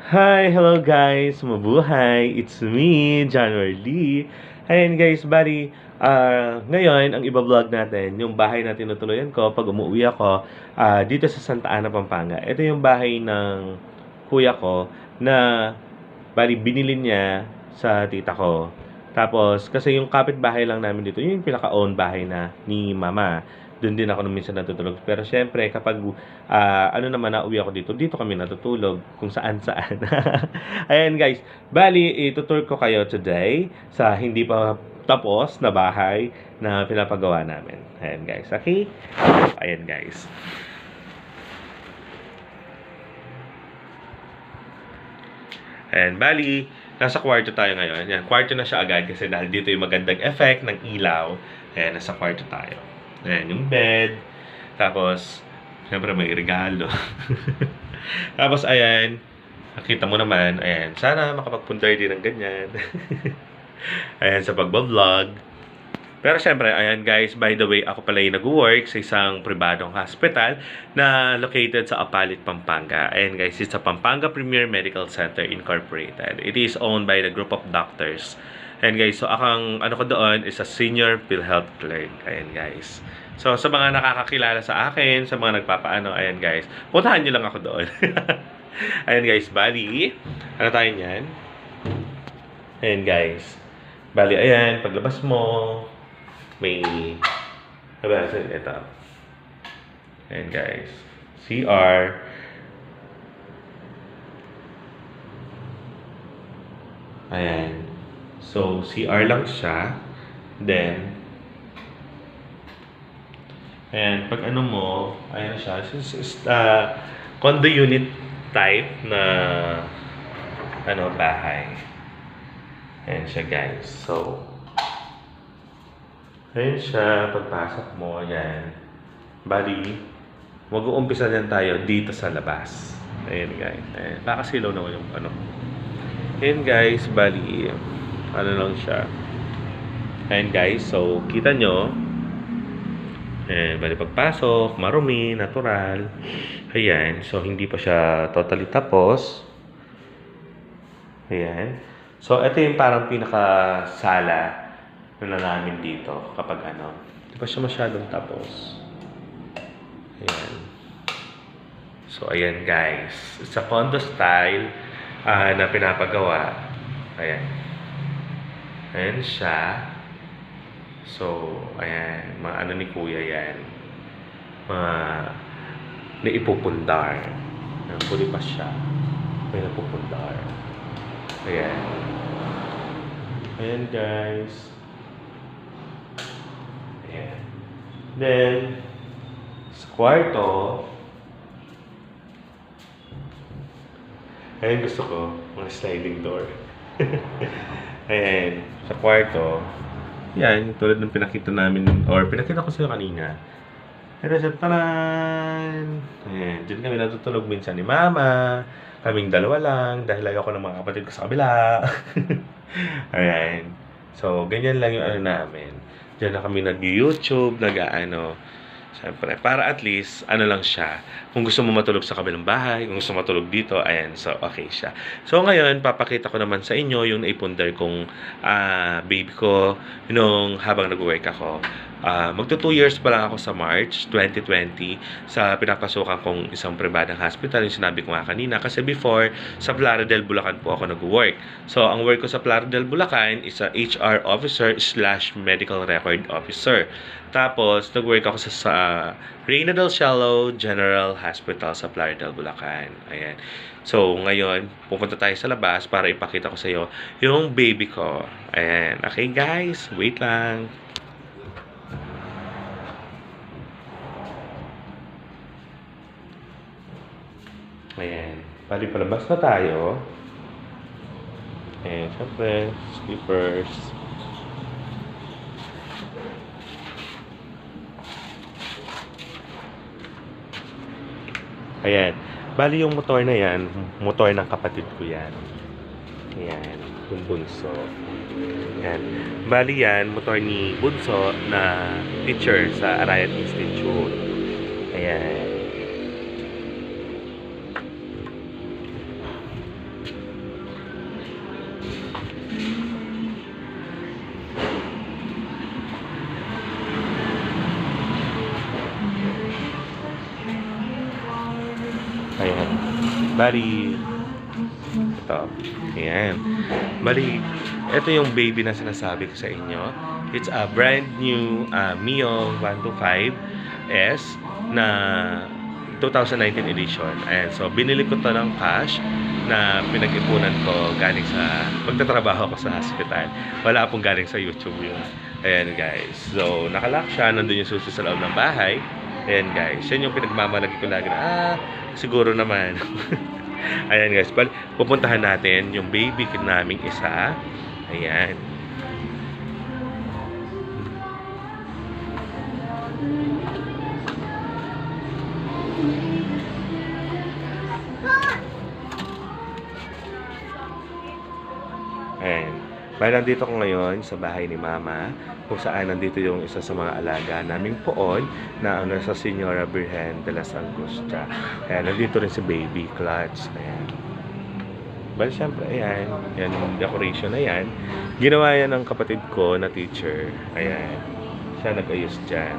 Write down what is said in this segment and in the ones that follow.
Hi! Hello guys! Mabuhay! It's me, January. Ayan guys, bali, ngayon, ang iba-vlog natin, yung bahay na tinutuluyan ko pag umuwi ako dito sa Santa Ana, Pampanga. Ito yung bahay ng kuya ko na, bali, binili niya sa tita ko. Tapos, kasi yung kapitbahay lang namin dito, yun yung pinaka-own bahay na ni mama. Doon din ako nung minsan natutulog. Pero syempre, kapag ano naman, nauwi ako dito, dito kami natutulog kung saan-saan. Ayan guys, bali, itutur ko kayo today sa hindi pa tapos na bahay na pinapagawa namin. Ayan guys, okay? Ayan guys. Ayan, bali, nasa kwarto tayo ngayon. Ayan, kwarto na siya agad kasi dahil dito yung magandang effect ng ilaw. Ayan, nasa kwarto tayo. Ayan, yung bed. Tapos, siyempre may regalo. Tapos, ayan, nakita mo naman, ayan, sana makapagpunta din ng ganyan. Ayan, sa pagbablog. Pero syempre, ayan guys, by the way, ako pala yung nag-work sa isang pribadong hospital na located sa Apalit, Pampanga. Ayan guys, it's a Pampanga Premier Medical Center Incorporated. It is owned by the group of doctors. Ayan guys, so akong ano ko doon is a senior PhilHealth clerk. Ayan guys. So sa mga nakakakilala sa akin, sa mga nagpapaano, ayan guys, puntahan nyo lang ako doon. Ayan guys, bali, ano tayo niyan? Ayan guys, bali, ayan, paglabas mo, may ito. Ayan guys, CR. Ayan. So, CR lang siya. Then, ayan, pag ano mo, ayan siya. Condo unit type na ano, bahay. Ayan siya guys. So, ayan siya, pagpasok mo, ayan. Bali, mag-uumpisa din tayo dito sa labas. Ayan guys. Ayan, pakasilaw naman yung ano. Ayan guys, bali, ano lang siya. Ayan guys, so kita nyo. Ayan, bali pagpasok, marumi, natural. Ayan, so hindi pa siya totally tapos. Ayan. So, ito yung parang pinaka-sala na namin dito kapag ano. Di pa siya masyadong tapos. Ayan. So, ayan guys. It's a condo style na pinapagawa. Ayan. Ayan siya. So, ayan. Mga ano ni kuya yan. Mga naipupundar. Puli pa siya. May napupundar. Ayan. Ayan guys. Ayan. Then, sa kwarto, ayan gusto ko, mga sliding door. Ayan, sa kwarto, yan, tulad ng pinakita namin, or pinakita ko sa'yo kanina. Pero sa tanan, ayan, dyan kami natutulog minsan ni mama, kaming dalawa lang, dahil ayoko ng mga kapatid ko sa kabila. Ayan, so ganyan lang yung ano namin. Diyan na kami nag-YouTube, nag-ano. Siyempre, para at least, ano lang siya. Kung gusto mo matulog sa kabilang bahay, kung gusto mo matulog dito, ayan, so okay siya. So ngayon, papakita ko naman sa inyo yung naipundar kong baby ko nung habang nag-work ako. Magto 2 years pa lang ako sa March 2020 sa pinapasukan kong isang pribadang hospital, yung sinabi ko nga kanina. Kasi before, sa Plaridel, Bulacan po ako nag-work. So, ang work ko sa Plaridel, Bulacan is a HR officer / medical record officer. Tapos, nag-work ako sa Reina del Cielo General Hospital sa Plaridel, Bulacan. Ayan. So, ngayon, pupunta tayo sa labas para ipakita ko sa iyo yung baby ko. Ayan. Okay, guys. Wait lang. Ayan. Bali, palabas na tayo. Ayan. Siyempre, slippers. Ayan. Bali yung motor na yan, motor ng kapatid ko yan. Ayan. Yung bunso. Ayan. Bali yan, motor ni bunso na teacher sa Arayat Institute. Ayan. Bali, ito. Ayan. Bali, ito yung baby na sinasabi ko sa inyo. It's a brand new Mio 125S na 2019 edition. Ayan. So, binili ko to ng cash na pinag-ipunan ko galing sa pagtatrabaho ko sa hospital. Wala pong galing sa YouTube yun. Ayan guys. So, nakalock siya. Nandun yung susi sa loob ng bahay. Ayan guys. Yan yung pinagmamalagi ko lagi na, siguro naman. Ayan guys. Pupuntahan natin yung baby naming isa. Ayan. Ayan. Bali, nandito ko ngayon sa bahay ni Mama, kung saan nandito yung isa sa mga alaga naming poon na sa Señora Virgen de las Angustia. Ayan, nandito rin si Baby Clutch. Ayan. Bali, syempre, ayan. Yan yung decoration na yan. Ginawa yan ng kapatid ko na teacher. Ayan. Siya nag-ayos dyan.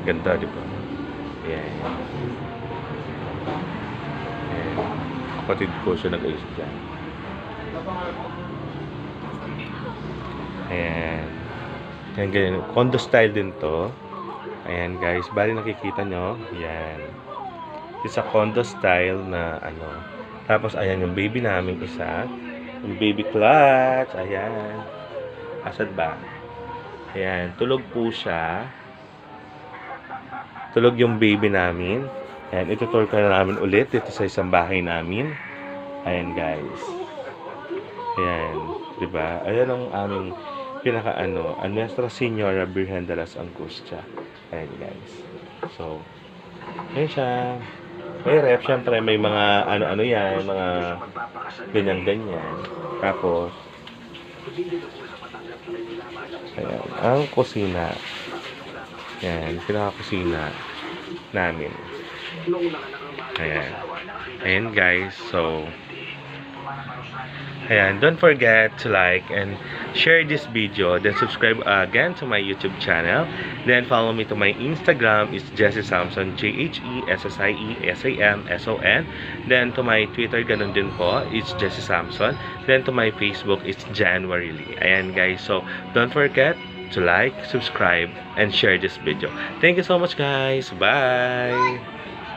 Ganda, di ba? Ayan. Ayan. Kapatid ko siya nag-ayos dyan. Ayan. Ayan, ganyan. Condo style din to. Ayan, guys. Bali, nakikita nyo. Ayan. Isa condo style na ano. Tapos, ayan yung baby namin isa. Yung baby clutch. Ayan. Asad ba? Ayan. Tulog po siya. Tulog yung baby namin. Ayan. Itutur ka na namin ulit. Dito sa isang bahay namin. Ayan, guys. Ayan. Diba? Ayan ang aming pinaka-ano, Nuestra Señora Virgen de las Angustia. Ayan, guys. So, ayan siya. May ref, syempre, may mga ano-ano yan, mga ganyan-ganyan. Tapos, ayan, ang kusina. Ayan, pinaka-kusina namin. Ayan. Ayan, guys. So, ayan, don't forget to like and share this video. Then subscribe again to my YouTube channel. Then follow me to my Instagram. It's Jessie Samson, JHESSIESAMSON. Then to my Twitter, ganun din po. It's Jessie Samson. Then to my Facebook, it's January Lee. Ayan guys, so don't forget to like, subscribe, and share this video. Thank you so much guys. Bye!